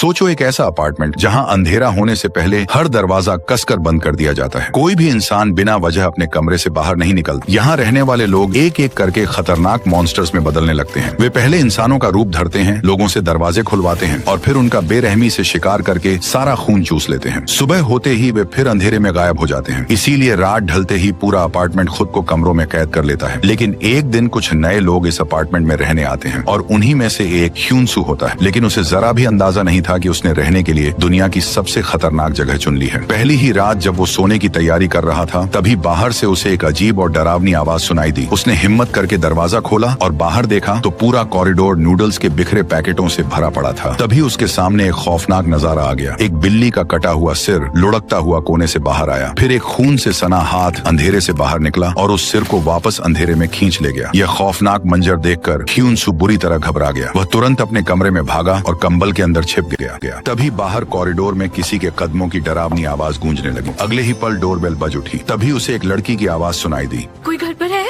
सोचो एक ऐसा अपार्टमेंट जहां अंधेरा होने से पहले हर दरवाजा कसकर बंद कर दिया जाता है। कोई भी इंसान बिना वजह अपने कमरे से बाहर नहीं निकलता। यहाँ रहने वाले लोग एक एक करके खतरनाक मॉन्स्टर्स में बदलने लगते हैं। वे पहले इंसानों का रूप धरते हैं, लोगों से दरवाजे खुलवाते हैं और फिर उनका बेरहमी से शिकार करके सारा खून चूस लेते हैं। सुबह होते ही वे फिर अंधेरे में गायब हो जाते हैं। इसीलिए रात ढलते ही पूरा अपार्टमेंट खुद को कमरों में कैद कर लेता है। लेकिन एक दिन कुछ नए लोग इस अपार्टमेंट में रहने आते हैं और उन्हीं में से एक ह्यूनसू होता है। लेकिन उसे जरा भी अंदाजा नहीं था कि उसने रहने के लिए दुनिया की सबसे खतरनाक जगह चुन ली है। पहली ही रात जब वो सोने की तैयारी कर रहा था, तभी बाहर से उसे एक अजीब और डरावनी आवाज सुनाई दी। उसने हिम्मत करके दरवाजा खोला और बाहर देखा तो पूरा कॉरिडोर नूडल्स के बिखरे पैकेटों से भरा पड़ा था। तभी उसके सामने एक खौफनाक नजारा आ गया। एक बिल्ली का कटा हुआ सिर लुढ़कता हुआ कोने से बाहर आया। फिर एक खून से सना हाथ अंधेरे से बाहर निकला और उस सिर को वापस अंधेरे में खींच ले गया। यह खौफनाक मंजर देखकर ह्यूनसू बुरी तरह घबरा गया। वह तुरंत अपने कमरे में भागा और कंबल के अंदर छिप गया। तभी बाहर कॉरिडोर में किसी के कदमों की डरावनी आवाज गूंजने लगी। अगले ही पल डोरबेल बज उठी। तभी उसे एक लड़की की आवाज सुनाई दी। कोई घर पर है?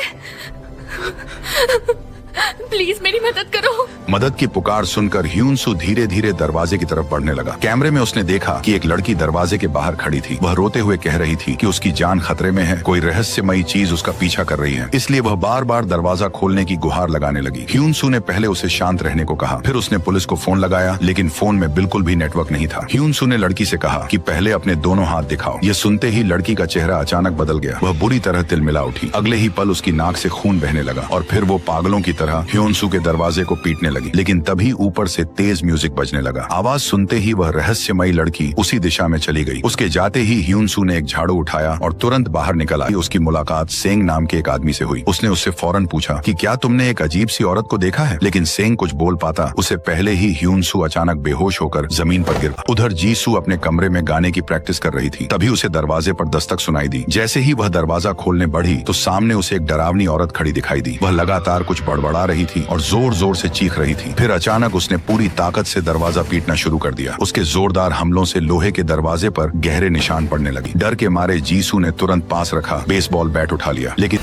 प्लीज मेरी मदद करो। मदद की पुकार सुनकर ह्यूनसू धीरे धीरे दरवाजे की तरफ बढ़ने लगा। कैमरे में उसने देखा कि एक लड़की दरवाजे के बाहर खड़ी थी। वह रोते हुए कह रही थी कि उसकी जान खतरे में है, कोई रहस्यमयी चीज उसका पीछा कर रही है। इसलिए वह बार बार दरवाजा खोलने की गुहार लगाने लगी। ह्यूनसू ने पहले उसे शांत रहने को कहा, फिर उसने पुलिस को फोन लगाया, लेकिन फोन में बिल्कुल भी नेटवर्क नहीं था। ह्यूनसू ने लड़की से कहा कि पहले अपने दोनों हाथ दिखाओ। ये सुनते ही लड़की का चेहरा अचानक बदल गया। वह बुरी तरह तिलमिला उठी। अगले ही पल उसकी नाक से खून बहने लगा और फिर वो पागलों की तरह ह्यूनसू के दरवाजे को पीटने लगी। लेकिन तभी ऊपर से तेज म्यूजिक बजने लगा। आवाज सुनते ही वह रहस्यमयी लड़की उसी दिशा में चली गई। उसके जाते ही ह्यूनसू ने एक झाड़ू उठाया और तुरंत बाहर निकल आई। उसकी मुलाकात सेंग नाम के एक आदमी से हुई। उसने उससे फौरन पूछा कि क्या तुमने एक अजीब सी औरत को देखा है? लेकिन सेंग कुछ बोल पाता उससे पहले ही ह्यूनसू अचानक बेहोश होकर जमीन पर गिर। उधर जीसू अपने कमरे में गाने की प्रैक्टिस कर रही थी। तभी उसे दरवाजे पर दस्तक सुनाई दी। जैसे ही वह दरवाजा खोलने बढ़ी तो सामने उसे एक डरावनी औरत खड़ी दिखाई दी। वह लगातार कुछ बड़बड़ा रही थी और जोर जोर से चीख रही थी। फिर अचानक उसने पूरी ताकत से दरवाजा पीटना शुरू कर दिया। उसके जोरदार हमलों से लोहे के दरवाजे पर गहरे निशान पड़ने लगे। डर के मारे जीसू ने तुरंत पास रखा बेसबॉल बैट उठा लिया। लेकिन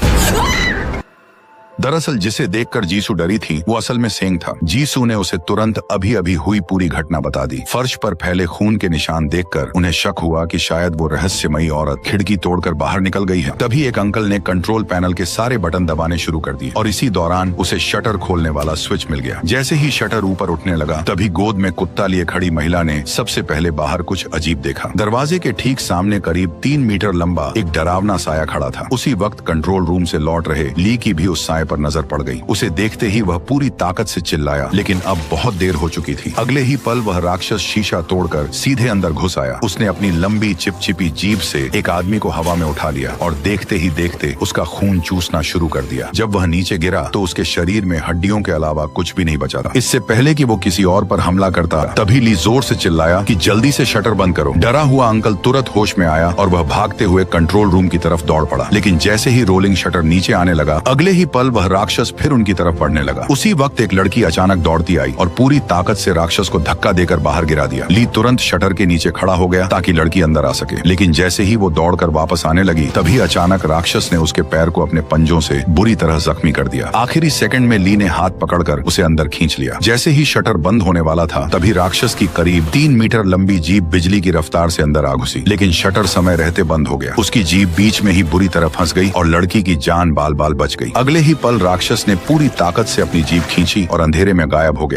दरअसल जिसे देखकर जीसू डरी थी वो असल में सेंग था। जीसू ने उसे तुरंत अभी अभी हुई पूरी घटना बता दी। फर्श पर फैले खून के निशान देखकर उन्हें शक हुआ कि शायद वो रहस्यमयी औरत खिड़की तोड़कर बाहर निकल गई है। तभी एक अंकल ने कंट्रोल पैनल के सारे बटन दबाने शुरू कर दिए और इसी दौरान उसे शटर खोलने वाला स्विच मिल गया। जैसे ही शटर ऊपर उठने लगा तभी गोद में कुत्ता लिए खड़ी महिला ने सबसे पहले बाहर कुछ अजीब देखा। दरवाजे के ठीक सामने करीब 3 मीटर लंबा एक डरावना साया खड़ा था। उसी वक्त कंट्रोल रूम से लौट रहे ली की भी उस साये पर नजर पड़ गई। उसे देखते ही वह पूरी ताकत से चिल्लाया, लेकिन अब बहुत देर हो चुकी थी। अगले ही पल वह राक्षस शीशा तोड़कर सीधे अंदर घुस आया। उसने अपनी लंबी चिपचिपी जीभ से एक आदमी को हवा में उठा लिया और देखते ही देखते उसका खून चूसना शुरू कर दिया। जब वह नीचे गिरा तो उसके शरीर में हड्डियों के अलावा कुछ भी नहीं बचा था। इससे पहले कि वो किसी और पर हमला करता तभी ली जोर से चिल्लाया कि जल्दी से शटर बंद करो। डरा हुआ अंकल तुरंत होश में आया और वह भागते हुए कंट्रोल रूम की तरफ दौड़ पड़ा। लेकिन जैसे ही रोलिंग शटर नीचे आने लगा अगले ही पल वह राक्षस फिर उनकी तरफ बढ़ने लगा। उसी वक्त एक लड़की अचानक दौड़ती आई और पूरी ताकत से राक्षस को धक्का देकर बाहर गिरा दिया। ली तुरंत शटर के नीचे खड़ा हो गया ताकि लड़की अंदर आ सके। लेकिन जैसे ही वो दौड़कर वापस आने लगी तभी अचानक राक्षस ने उसके पैर को अपने पंजों से बुरी तरह जख्मी कर दिया। आखिरी सेकंड में ली ने हाथ पकड़कर उसे अंदर खींच लिया। जैसे ही शटर बंद होने वाला था तभी राक्षस की करीब 3 मीटर लंबी जीभ बिजली की रफ्तार से अंदर आ घुसी। लेकिन शटर समय रहते बंद हो गया। उसकी जीभ बीच में ही बुरी तरह फंस गई और लड़की की जान बाल बाल बच गई। अगले ही पल राक्षस ने पूरी ताकत से अपनी जीभ खींची और अंधेरे में गायब हो गया।